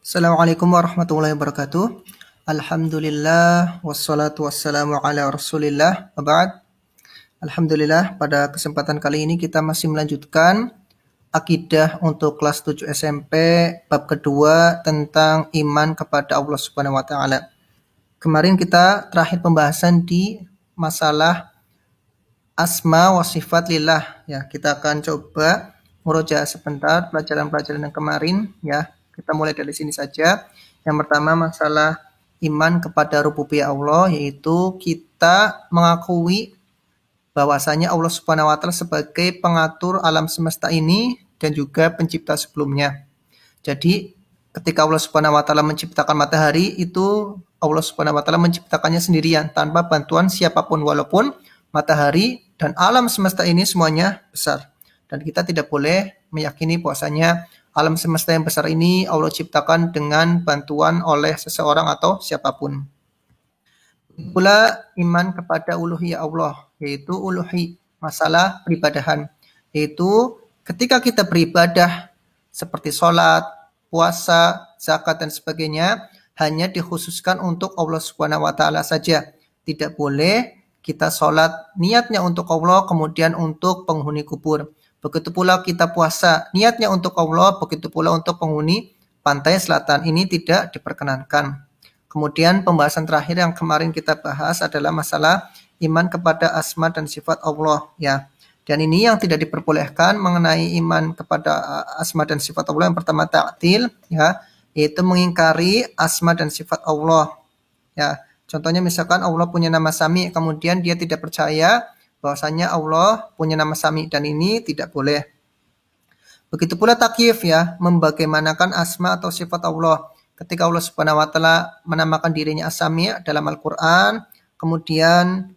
Assalamualaikum warahmatullahi wabarakatuh. Alhamdulillah wassalatu wassalamu ala Rasulillah. Waba'd. Alhamdulillah, pada kesempatan kali ini kita masih melanjutkan akidah untuk kelas 7 SMP bab kedua tentang iman kepada Allah Subhanahu wa taala. Kemarin kita terakhir pembahasan di masalah asma wa sifat lillah ya. Kita akan coba murojaah sebentar pelajaran-pelajaran yang kemarin ya. Kita mulai dari sini saja. Yang pertama masalah iman kepada rububiyah Allah, yaitu kita mengakui bahwasanya Allah Subhanahu wa taala sebagai pengatur alam semesta ini dan juga pencipta sebelumnya. Jadi ketika Allah Subhanahu wa taala menciptakan matahari, itu Allah Subhanahu wa taala menciptakannya sendirian tanpa bantuan siapapun, walaupun matahari dan alam semesta ini semuanya besar. Dan kita tidak boleh meyakini bahwasanya alam semesta yang besar ini Allah ciptakan dengan bantuan oleh seseorang atau siapapun. Pula iman kepada uluhiyah Allah, yaitu uluhi, masalah peribadahan. Yaitu ketika kita beribadah seperti sholat, puasa, zakat dan sebagainya, hanya dikhususkan untuk Allah Subhanahu wa taala saja. Tidak boleh kita sholat niatnya untuk Allah kemudian untuk penghuni kubur. Begitu pula kita puasa, niatnya untuk Allah, begitu pula untuk penghuni pantai selatan. Ini tidak diperkenankan. Kemudian pembahasan terakhir yang kemarin kita bahas adalah masalah iman kepada asma dan sifat Allah ya. Dan ini yang tidak diperbolehkan mengenai iman kepada asma dan sifat Allah. Yang pertama ta'til ya, yaitu mengingkari asma dan sifat Allah ya. Contohnya misalkan Allah punya nama Sami, kemudian dia tidak percaya bahwasanya Allah punya nama Sami, dan ini tidak boleh. Begitu pula takyif ya, membagaimanakan asma atau sifat Allah. Ketika Allah Subhanahu wa taala menamakan dirinya As-Sami dalam Al-Qur'an, kemudian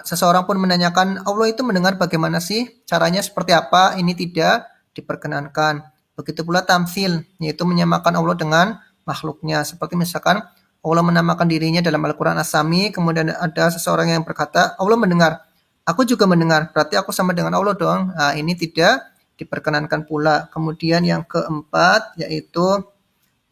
seseorang pun menanyakan Allah itu mendengar bagaimana sih? Caranya seperti apa? Ini tidak diperkenankan. Begitu pula tamtsil, yaitu menyamakan Allah dengan makhluknya. Seperti misalkan Allah menamakan dirinya dalam Al-Quran As-Sami, kemudian ada seseorang yang berkata, Allah mendengar, aku juga mendengar, berarti aku sama dengan Allah dong. Nah, ini tidak diperkenankan pula. Kemudian yang keempat, yaitu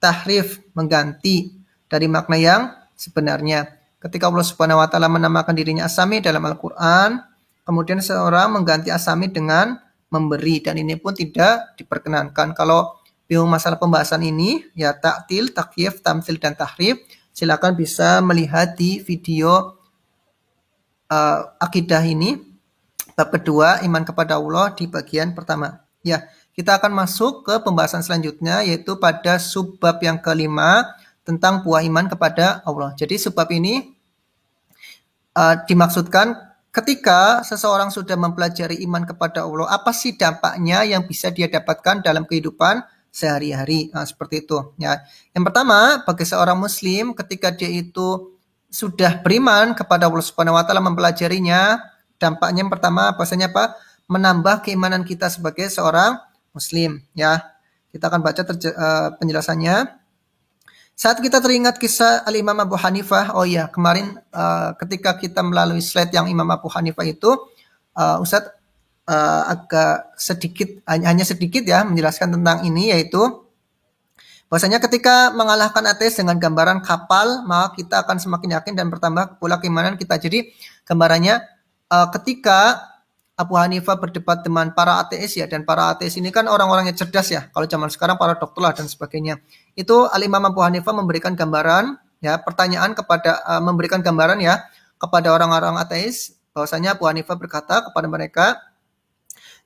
tahrif, mengganti dari makna yang sebenarnya. Ketika Allah Subhanahu wa taala menamakan dirinya As-Sami dalam Al-Quran, kemudian seseorang mengganti As-Sami dengan memberi, dan ini pun tidak diperkenankan. Kalau bingung masalah pembahasan ini, ya ta'til, takyif, tamtsil, dan tahrif, silakan bisa melihat di video akidah ini bab kedua iman kepada Allah di bagian pertama. Ya, kita akan masuk ke pembahasan selanjutnya, yaitu pada subbab yang kelima tentang buah iman kepada Allah. Jadi subbab ini dimaksudkan ketika seseorang sudah mempelajari iman kepada Allah, apa sih dampaknya yang bisa dia dapatkan dalam kehidupan sehari-hari. Nah, seperti itu ya. Yang pertama, bagi seorang muslim ketika dia itu sudah beriman kepada Allah Subhanahu wa taala, mempelajarinya, dampaknya yang pertama bahasanya apa? Menambah keimanan kita sebagai seorang muslim ya. Kita akan baca penjelasannya. Saat kita teringat kisah Al-Imam Abu Hanifah, oh ya, kemarin ketika kita melalui slide yang Imam Abu Hanifah itu, Ustadz agak sedikit, hanya sedikit ya menjelaskan tentang ini, yaitu bahwasanya ketika mengalahkan ateis dengan gambaran kapal, maka kita akan semakin yakin dan bertambah pula keimanan kita. Jadi gambarannya ketika Abu Hanifah berdebat dengan para ateis ya, dan para ateis ini kan orang-orang yang cerdas ya, kalau zaman sekarang para dokter lah dan sebagainya. Itu Al-Imam Abu Hanifah memberikan gambaran ya, pertanyaan kepada memberikan gambaran ya kepada orang-orang ateis, bahwasanya Abu Hanifah berkata kepada mereka,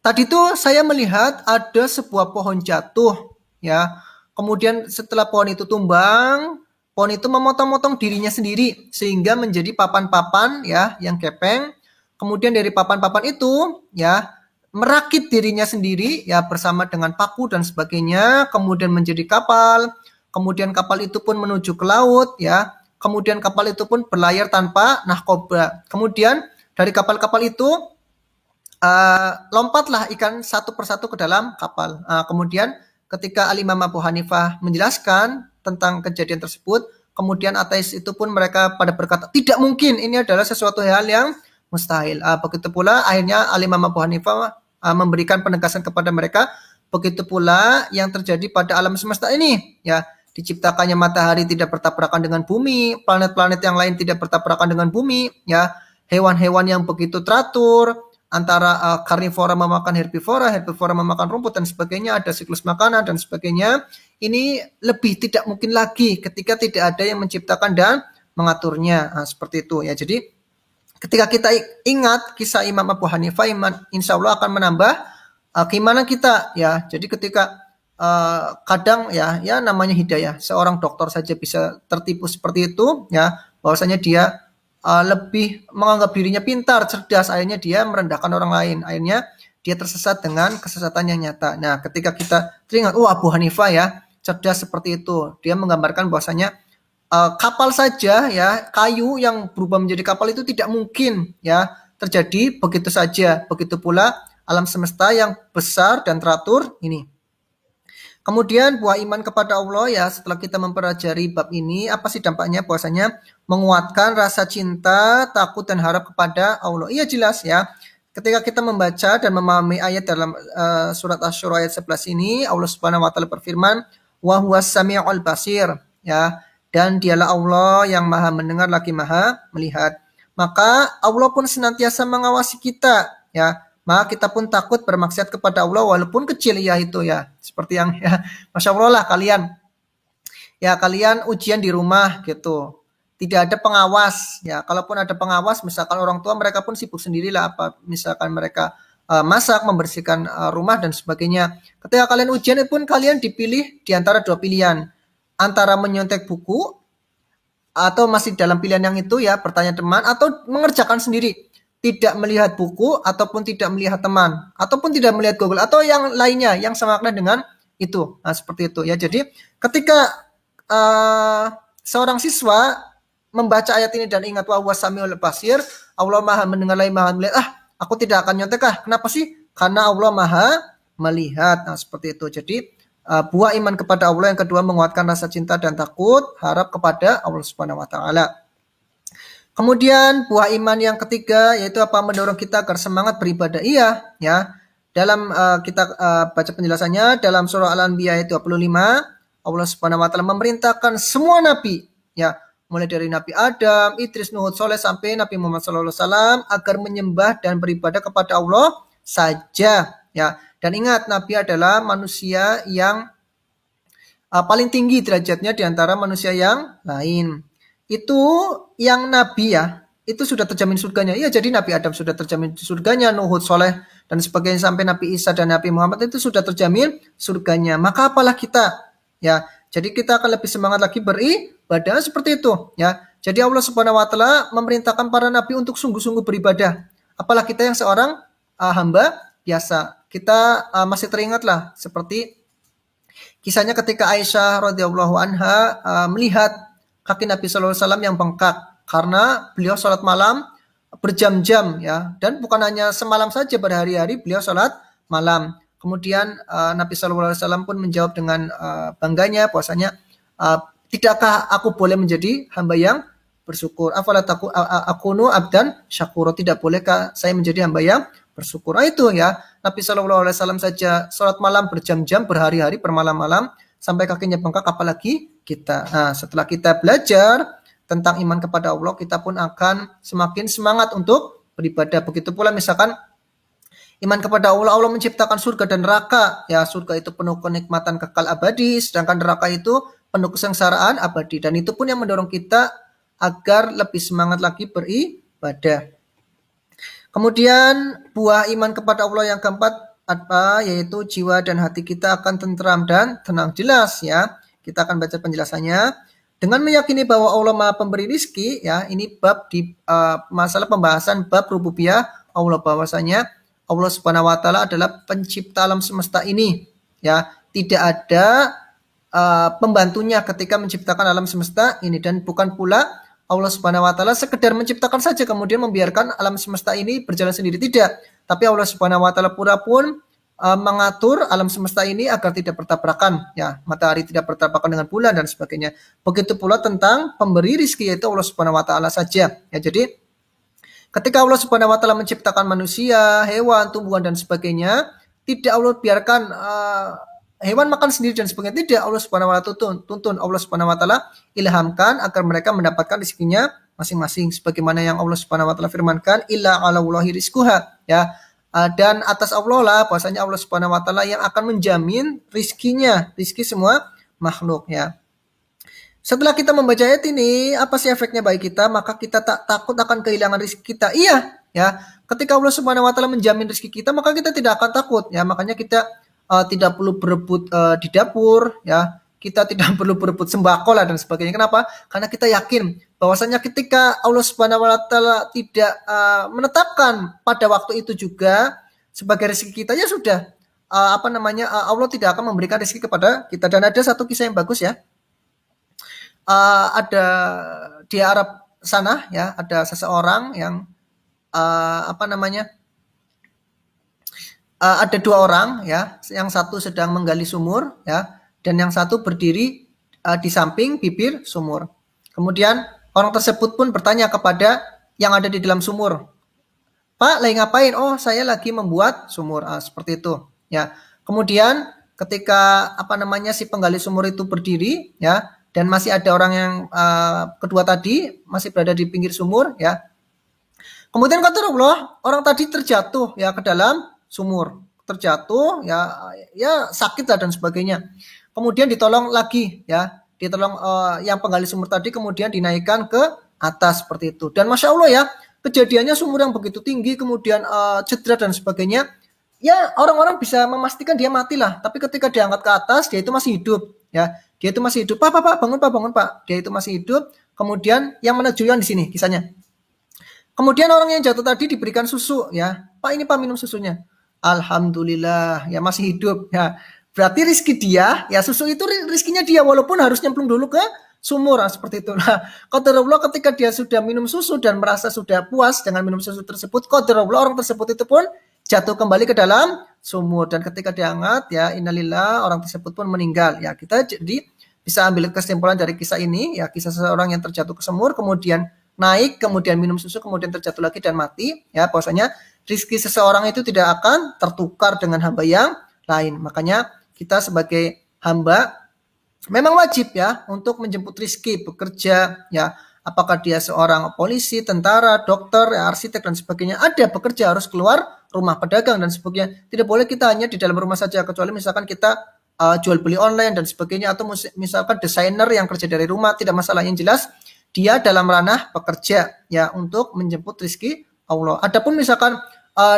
tadi tuh saya melihat ada sebuah pohon jatuh ya. Kemudian setelah pohon itu tumbang, pohon itu memotong-motong dirinya sendiri sehingga menjadi papan-papan ya yang gepeng. Kemudian dari papan-papan itu ya merakit dirinya sendiri ya bersama dengan paku dan sebagainya, kemudian menjadi kapal. Kemudian kapal itu pun menuju ke laut ya. Kemudian kapal itu pun berlayar tanpa nahkoba. Kemudian dari kapal-kapal itu lompatlah ikan satu persatu ke dalam kapal. Kemudian ketika Al-Imam Abu Hanifah menjelaskan tentang kejadian tersebut, kemudian ateis itu pun mereka pada berkata, tidak mungkin, ini adalah sesuatu hal yang mustahil. Begitu pula akhirnya Al-Imam Abu Hanifah memberikan penegasan kepada mereka Begitu pula yang terjadi pada alam semesta ini, ya. Diciptakannya matahari tidak bertabrakan dengan bumi, planet-planet yang lain tidak bertabrakan dengan bumi, ya. Hewan-hewan yang begitu teratur antara karnivora memakan herbivora, herbivora memakan rumput dan sebagainya, ada siklus makanan dan sebagainya. Ini lebih tidak mungkin lagi ketika tidak ada yang menciptakan dan mengaturnya. Nah, seperti itu ya. Jadi ketika kita ingat kisah Imam Abu Hanifah, insya Allah akan menambah keimanan kita ya. Jadi ketika kadang ya namanya hidayah, seorang dokter saja bisa tertipu seperti itu ya, bahwasanya dia lebih menganggap dirinya pintar, cerdas, akhirnya dia merendahkan orang lain, akhirnya dia tersesat dengan kesesatan yang nyata. Nah, ketika kita teringat, Abu Hanifah ya cerdas seperti itu, dia menggambarkan bahwasanya kapal saja ya, kayu yang berubah menjadi kapal itu tidak mungkin ya terjadi begitu saja. Begitu pula alam semesta yang besar dan teratur ini. Kemudian buah iman kepada Allah ya, setelah kita mempelajari bab ini, apa sih dampaknya? Bahwasanya menguatkan rasa cinta, takut dan harap kepada Allah. Iya jelas ya. Ketika kita membaca dan memahami ayat dalam surat Asy-Syura ayat 11 ini, Allah Subhanahu wa taala berfirman, "Wa huwas samiul basir." Ya, dan dialah Allah yang Maha mendengar lagi Maha melihat. Maka Allah pun senantiasa mengawasi kita ya. Maka kita pun takut bermaksiat kepada Allah walaupun kecil ya itu ya. Seperti yang ya, Masya Allah lah kalian. Ya kalian ujian di rumah gitu. Tidak ada pengawas ya. Kalaupun ada pengawas, misalkan orang tua mereka pun sibuk sendirilah, apa misalkan mereka masak, membersihkan rumah dan sebagainya. Ketika kalian ujian pun kalian dipilih di antara dua pilihan. Antara menyontek buku atau masih dalam pilihan yang itu ya, bertanya teman atau mengerjakan sendiri. Tidak melihat buku ataupun tidak melihat teman ataupun tidak melihat Google atau yang lainnya yang semakna dengan itu. Nah, seperti itu ya. Jadi ketika seorang siswa membaca ayat ini dan ingat wa huwas samiul basir, Allah Maha mendengar lagi Maha melihat. Aku tidak akan nyontek Kenapa sih? Karena Allah Maha melihat. Nah, seperti itu. Jadi buah iman kepada Allah yang kedua menguatkan rasa cinta dan takut, harap kepada Allah Subhanahu wa taala. Kemudian buah iman yang ketiga yaitu apa? Mendorong kita agar semangat beribadah. Iya, ya. Dalam kita baca penjelasannya dalam surah Al-Anbiya ayat 25, Allah Subhanahu wa taala memerintahkan semua nabi, ya, mulai dari Nabi Adam, Idris, Nuh, Saleh sampai Nabi Muhammad SAW agar menyembah dan beribadah kepada Allah saja, ya. Dan ingat, nabi adalah manusia yang paling tinggi derajatnya di antara manusia yang lain. Itu yang nabi ya, itu sudah terjamin surganya. Iya, jadi Nabi Adam sudah terjamin surganya, Nuh, Saleh dan sebagainya sampai Nabi Isa dan Nabi Muhammad itu sudah terjamin surganya. Maka apalah kita ya. Jadi kita akan lebih semangat lagi beribadah seperti itu ya. Jadi Allah Subhanahu wa taala memerintahkan para nabi untuk sungguh-sungguh beribadah. Apalah kita yang seorang hamba biasa. Kita masih teringatlah seperti kisahnya ketika Aisyah radhiyallahu anha melihat kaki Nabi SAW yang bengkak karena beliau sholat malam berjam-jam ya, dan bukan hanya semalam saja, berhari-hari beliau sholat malam. Kemudian Nabi SAW pun menjawab dengan bangganya bahwasanya tidakkah aku boleh menjadi hamba yang bersyukur? Afala akunu abdan syakuro, tidak bolehkah saya menjadi hamba yang bersyukur? Itu ya, Nabi SAW saja sholat malam berjam-jam, berhari-hari, bermalam-malam sampai kakinya bengkak, apalagi kita. Nah, setelah kita belajar tentang iman kepada Allah, kita pun akan semakin semangat untuk beribadah. Begitu pula misalkan iman kepada Allah, Allah menciptakan surga dan neraka. Ya, surga itu penuh kenikmatan kekal abadi, sedangkan neraka itu penuh kesengsaraan abadi. Dan itu pun yang mendorong kita agar lebih semangat lagi beribadah. Kemudian buah iman kepada Allah yang keempat apa? Yaitu jiwa dan hati kita akan tentram dan tenang. Jelas ya. Kita akan baca penjelasannya. Dengan meyakini bahwa Allah Maha Pemberi rizki, ya, ini bab di masalah pembahasan bab rububiyah Allah, bahwasanya Allah Subhanahu wa taala adalah pencipta alam semesta ini, ya. Tidak ada pembantunya ketika menciptakan alam semesta ini, dan bukan pula Allah Subhanahu wa taala sekedar menciptakan saja kemudian membiarkan alam semesta ini berjalan sendiri, tidak. Tapi Allah Subhanahu wa taala pula pun mengatur alam semesta ini agar tidak bertabrakan, ya, matahari tidak bertabrakan dengan bulan dan sebagainya. Begitu pula tentang pemberi rizki, yaitu Allah Subhanahu wa taala saja, ya. Jadi ketika Allah Subhanahu wa taala menciptakan manusia, hewan, tumbuhan dan sebagainya, Tidak Allah biarkan hewan makan sendiri dan sebagainya. Tidak, Allah Subhanahu wa taala tuntun Allah Subhanahu wa taala ilhamkan agar mereka mendapatkan rezekinya masing-masing sebagaimana yang Allah Subhanahu wa taala firmankan, illa 'alallahi rizquha, ya. Dan atas Allah lah, bahwasanya Allah Subhanahu wa taala yang akan menjamin rizki semua makhluk, ya. Setelah kita membaca ayat ini, apa sih efeknya bagi kita? Maka kita tak takut akan kehilangan rezeki kita. Iya, ya. Ketika Allah Subhanahu wa taala menjamin rezeki kita, maka kita tidak akan takut, ya. Makanya kita tidak perlu berebut di dapur, ya. Kita tidak perlu berebut sembako lah dan sebagainya. Kenapa? Karena kita yakin bahwasanya ketika Allah Subhanahu wa taala tidak menetapkan pada waktu itu juga sebagai rezeki kita, ya sudah. Allah tidak akan memberikan rezeki kepada kita. Dan ada satu kisah yang bagus, ya. Ada di Arab sana, ya, ada seseorang yang ada dua orang, ya, yang satu sedang menggali sumur, ya, dan yang satu berdiri di samping bibir sumur. Kemudian orang tersebut pun bertanya kepada yang ada di dalam sumur, Pak, lagi ngapain? Oh, saya lagi membuat sumur, seperti itu, ya. Kemudian ketika si penggali sumur itu berdiri, ya, dan masih ada orang yang kedua tadi masih berada di pinggir sumur, ya. Kemudian kata Allah, orang tadi terjatuh, ya, ke dalam sumur, terjatuh, ya sakit lah dan sebagainya. Kemudian ditolong lagi, ya, yang penggali sumur tadi kemudian dinaikkan ke atas seperti itu. Dan masya Allah, ya, kejadiannya sumur yang begitu tinggi, kemudian cedera dan sebagainya. Ya, orang-orang bisa memastikan dia matilah. Tapi ketika diangkat ke atas, dia itu masih hidup, ya. Dia itu masih hidup. Pak, bangun Pak. Dia itu masih hidup. Kemudian yang menunjukkan di sini kisahnya. Kemudian orang yang jatuh tadi diberikan susu, ya. Pak, ini Pak minum susunya. Alhamdulillah, ya masih hidup, ya. Berarti rizki dia, ya susu itu rizkinya dia walaupun harus nyemplung dulu ke sumur, seperti itu. Nah, qadarullah ketika dia sudah minum susu dan merasa sudah puas dengan minum susu tersebut, qadarullah orang tersebut itu pun jatuh kembali ke dalam sumur dan ketika diangkat, ya innalillah, orang tersebut pun meninggal. Ya, kita jadi bisa ambil kesimpulan dari kisah ini, ya, kisah seseorang yang terjatuh ke sumur kemudian naik, kemudian minum susu, kemudian terjatuh lagi dan mati, ya, bahwasanya rizki seseorang itu tidak akan tertukar dengan hamba yang lain. Makanya kita sebagai hamba memang wajib, ya, untuk menjemput rizki, bekerja, ya, apakah dia seorang polisi, tentara, dokter, ya, arsitek dan sebagainya, ada bekerja, harus keluar rumah, pedagang dan sebagainya. Tidak boleh kita hanya di dalam rumah saja, kecuali misalkan kita jual beli online dan sebagainya, atau misalkan desainer yang kerja dari rumah, tidak masalah, yang jelas dia dalam ranah pekerja, ya, untuk menjemput rizki Allah. Adapun misalkan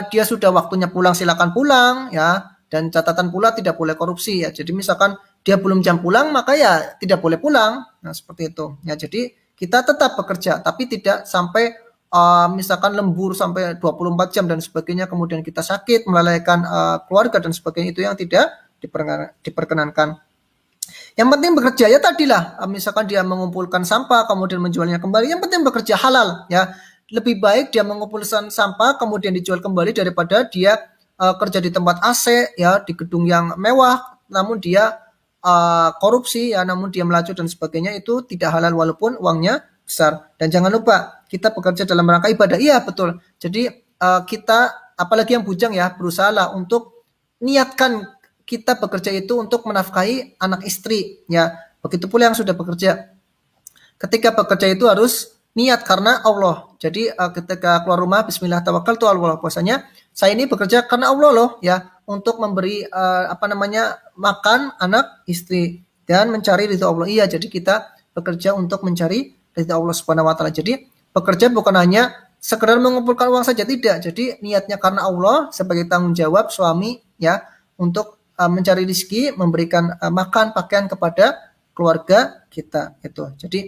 dia sudah waktunya pulang, silakan pulang, ya, dan catatan pula tidak boleh korupsi, ya. Jadi misalkan dia belum jam pulang, maka ya tidak boleh pulang. Nah, seperti itu, ya. Jadi kita tetap bekerja, tapi tidak sampai misalkan lembur sampai 24 jam dan sebagainya, kemudian kita sakit, melalaikan keluarga dan sebagainya, itu yang tidak diperkenankan. Yang penting bekerja, ya tadilah, misalkan dia mengumpulkan sampah kemudian menjualnya kembali, yang penting bekerja halal, ya. Lebih baik dia mengumpulkan sampah kemudian dijual kembali daripada dia kerja di tempat AC, ya, di gedung yang mewah, namun dia korupsi, ya, namun dia melacur dan sebagainya, itu tidak halal walaupun uangnya besar. Dan jangan lupa kita bekerja dalam rangka ibadah, iya betul. Jadi kita, apalagi yang bujang, ya, berusahalah untuk niatkan kita bekerja itu untuk menafkahi anak istri, ya. Begitu pula yang sudah bekerja. Ketika bekerja itu harus niat karena Allah. Jadi ketika keluar rumah, bismillah tawakkaltu 'ala Allah, puasanya saya ini bekerja karena Allah loh, ya, untuk memberi makan anak istri dan mencari ridho Allah. Iya, jadi kita bekerja untuk mencari ridho Allah Subhanahu wa taala. Jadi bekerja bukan hanya sekedar mengumpulkan uang saja, tidak. Jadi niatnya karena Allah sebagai tanggung jawab suami, ya, untuk mencari rezeki, memberikan makan, pakaian kepada keluarga kita, itu. Jadi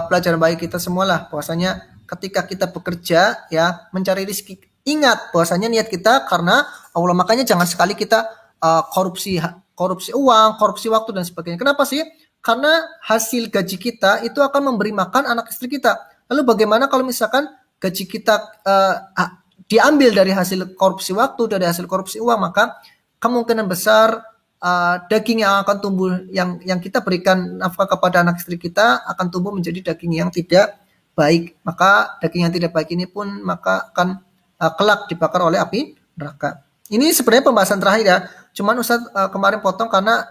pelajaran bagi kita semualah, bahwasanya ketika kita bekerja, ya, mencari rezeki, ingat bahwasanya niat kita karena Allah. Makanya jangan sekali kita korupsi uang, korupsi waktu dan sebagainya. Kenapa sih? Karena hasil gaji kita itu akan memberi makan anak istri kita. Lalu bagaimana kalau misalkan gaji kita diambil dari hasil korupsi waktu, dari hasil korupsi uang? Maka kemungkinan besar daging yang akan tumbuh, yang kita berikan nafkah kepada anak istri kita, akan tumbuh menjadi daging yang tidak baik. Maka daging yang tidak baik ini pun maka akan kelak dibakar oleh api neraka. Ini sebenarnya pembahasan terakhir ya. Cuman Ustadz kemarin potong karena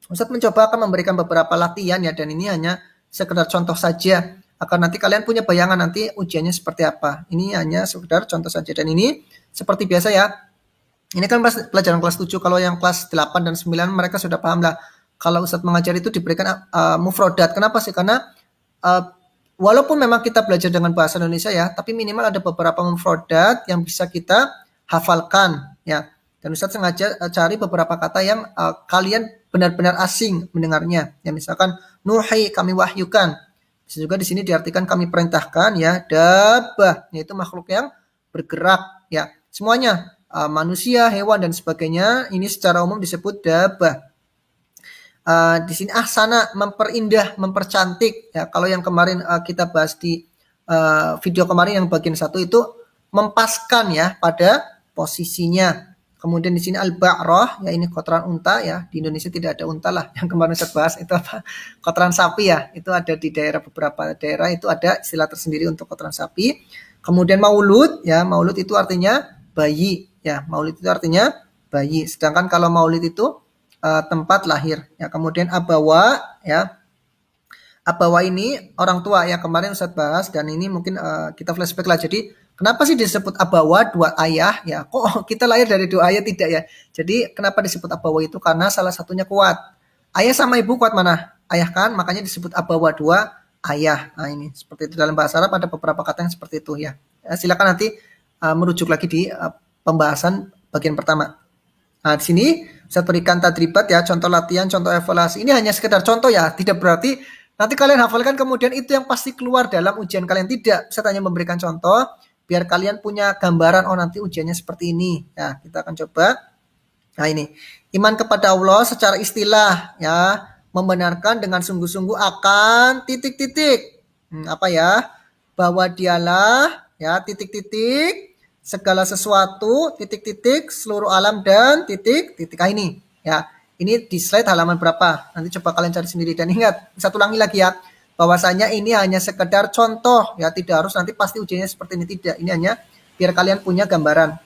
Ustadz mencoba akan memberikan beberapa latihan ya, dan ini hanya sekedar contoh saja. Agar nanti kalian punya bayangan nanti ujiannya seperti apa. Ini hanya sekedar contoh saja. Dan ini seperti biasa ya. Ini kan pelajaran kelas 7. Kalau yang kelas 8 dan 9 mereka sudah paham lah. Kalau Ustadz mengajar itu diberikan mufrodat. Kenapa sih? Karena walaupun memang kita belajar dengan bahasa Indonesia ya, tapi minimal ada beberapa mufrodat yang bisa kita hafalkan ya. Dan Ustadz sengaja cari beberapa kata yang kalian benar-benar asing mendengarnya. Ya misalkan nuhi, kami wahyukan. Bisa juga di sini diartikan kami perintahkan ya. Dabah, yaitu makhluk yang bergerak ya. Semuanya manusia, hewan dan sebagainya ini secara umum disebut dabah. Di sini ahsana, memperindah, mempercantik ya. Kalau yang kemarin kita bahas di video kemarin yang bagian 1 itu mempaskan ya pada posisinya. Kemudian di sini al-ba'rah ya, ini kotoran unta ya. Di Indonesia tidak ada unta lah. Yang kemarin saya bahas itu apa? Kotoran sapi ya. Itu ada di daerah, beberapa daerah itu ada istilah tersendiri untuk kotoran sapi. Kemudian maulud ya, maulud itu artinya bayi ya. Maulid itu artinya bayi. Sedangkan kalau maulid itu tempat lahir ya. Kemudian abawa ya. Abawa ini orang tua ya, kemarin Ustadz bahas, dan ini mungkin kita flashback lah. Jadi kenapa sih disebut abawa, dua ayah ya? Kok kita lahir dari dua ayah? Tidak ya. Jadi kenapa disebut abawa itu? Karena salah satunya kuat. Ayah sama ibu kuat mana? Ayah kan, makanya disebut abawa, dua ayah. Nah ini seperti itu, dalam bahasa Arab ada beberapa kata yang seperti itu ya. Silakan nanti merujuk lagi di pembahasan bagian pertama. Nah di sini saya berikan tadribat ya, contoh latihan, contoh evaluasi. Ini hanya sekedar contoh ya, tidak berarti nanti kalian hafalkan kemudian itu yang pasti keluar dalam ujian kalian. Tidak, saya hanya memberikan contoh biar kalian punya gambaran, oh nanti ujiannya seperti ini. Ya, kita akan coba. Nah ini, iman kepada Allah secara istilah ya, membenarkan dengan sungguh-sungguh akan titik-titik. Apa ya? Bahwa dialah ya titik-titik segala sesuatu titik-titik seluruh alam dan titik-titik. Ini ya. Ini di slide halaman berapa? Nanti coba kalian cari sendiri. Dan ingat, satu ulangi lagi ya, bahwasanya ini hanya sekedar contoh ya, tidak harus nanti pasti ujiannya seperti ini, tidak. Ini hanya biar kalian punya gambaran.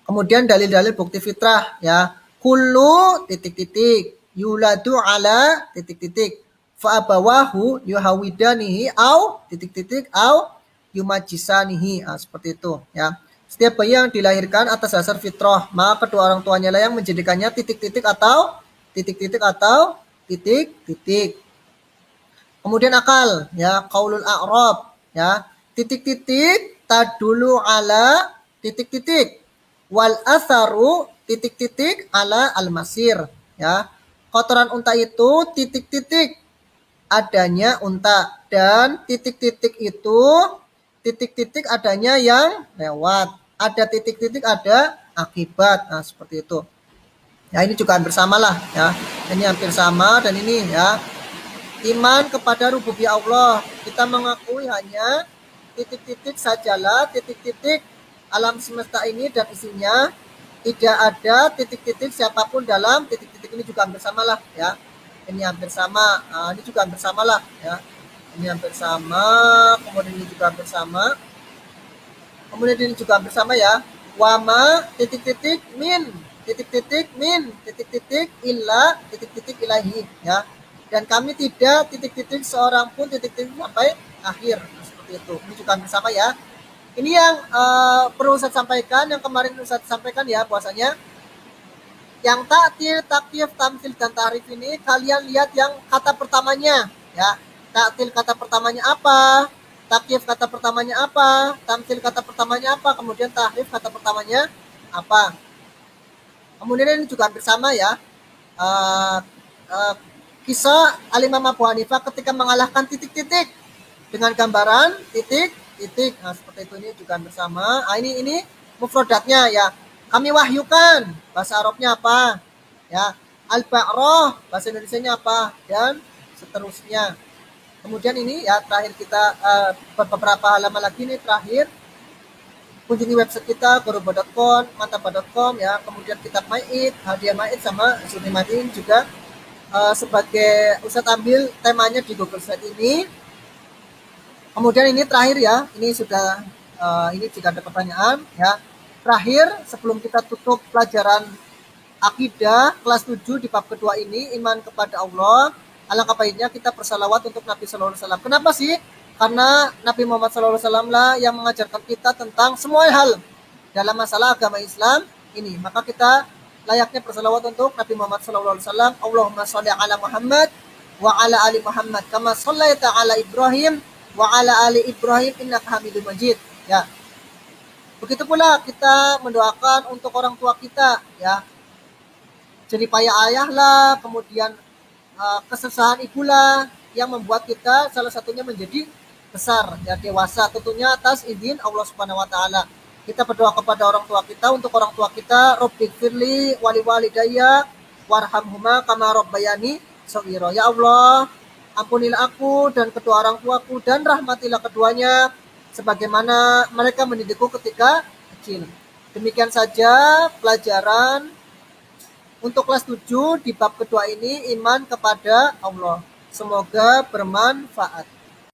Kemudian dalil-dalil bukti fitrah ya. Kullu titik-titik yuladu ala titik-titik fa abawahu yuhawidanihi au titik-titik au yumajisanihi. Seperti itu ya. Setiap bayi yang dilahirkan atas dasar fitrah, maka kedua orang tuanya lah yang menjadikannya titik-titik atau titik-titik atau titik-titik. Kemudian akal, ya, qaulul a'rab, ya, titik-titik tadulu ala titik-titik, wal atharu titik-titik ala al-masir, ya. Kotoran unta itu titik-titik adanya unta, dan titik-titik itu titik-titik adanya yang lewat. Ada titik-titik, ada akibat. Nah, seperti itu. Ya, ini juga hampir sama lah ya. Ini hampir sama, dan ini ya. Iman kepada rububiyah Allah. Kita mengakui hanya titik-titik sajalah, titik-titik alam semesta ini dan isinya. Tidak ada titik-titik siapapun dalam titik-titik ini, juga hampir sama lah ya. Ini hampir sama. Nah, ini juga hampir sama lah ya. Ini hampir sama, kemudian ini juga hampir sama. Kemudian ini juga hampir sama ya. Wama titik-titik min titik-titik min titik-titik illa titik-titik ilahi ya. Dan kami tidak titik-titik seorang pun titik-titik sampai akhir. Nah, seperti itu. Ini juga hampir sama ya. Ini yang perlu saya sampaikan, yang kemarin saya sampaikan ya, bahwasanya yang taktil, takyif, tamsil dan tahrif ini kalian lihat yang kata pertamanya ya. Taktil kata pertamanya apa? Takyif kata pertamanya apa? Tamsil kata pertamanya apa? Kemudian tahrif kata pertamanya apa? Kemudian ini juga hampir sama ya. Kisah Al-Imam Abu Hanifah ketika mengalahkan titik-titik dengan gambaran titik-titik. Nah, seperti itu, ini juga hampir sama. Nah, ini mufradatnya ya. Kami wahyukan, bahasa Arabnya apa? Ya, al-ba'rah, bahasa Indonesianya apa? Dan seterusnya. Kemudian ini ya terakhir kita beberapa halaman lagi nih terakhir. Kunjungi website kita gorobo.com, mantapa.com ya. Kemudian kitab Ma'id, hadiah Ma'id sama Sunni Madin juga sebagai Ustadz ambil temanya di Google Slide ini. Kemudian ini terakhir ya, ini sudah ini jika ada pertanyaan ya. terakhir sebelum kita tutup pelajaran akidah kelas 7 di bab kedua ini, iman kepada Allah, alangkah baiknya kita bersalawat untuk Nabi Sallallahu Alaihi Wasallam. Kenapa sih? Karena Nabi Muhammad Sallallahu Alaihi Wasallam lah yang mengajarkan kita tentang semua hal dalam masalah agama Islam ini. Maka kita layaknya bersalawat untuk Nabi Muhammad Sallallahu Alaihi Wasallam. Allahumma sholli ala Muhammad wa ala ali Muhammad kama shallaita ala Ibrahim wa ala ali Ibrahim innaka Hamidum Majid. Ya. Begitu pula kita mendoakan untuk orang tua kita, ya. Jadi payah ayah lah, kemudian kesusahan ibulah yang membuat kita salah satunya menjadi besar, ya, dewasa, tentunya atas izin Allah Subhanahu wa taala. Kita berdoa kepada orang tua kita, untuk orang tua kita, Rabbighfirli wali walidayya warhamhuma kama rabbayani shaghira. Ya Allah, ampunilah aku dan kedua orang tuaku dan rahmatilah keduanya sebagaimana mereka mendidikku ketika kecil. Demikian saja pelajaran untuk kelas 7 di bab kedua ini, iman kepada Allah. Semoga bermanfaat.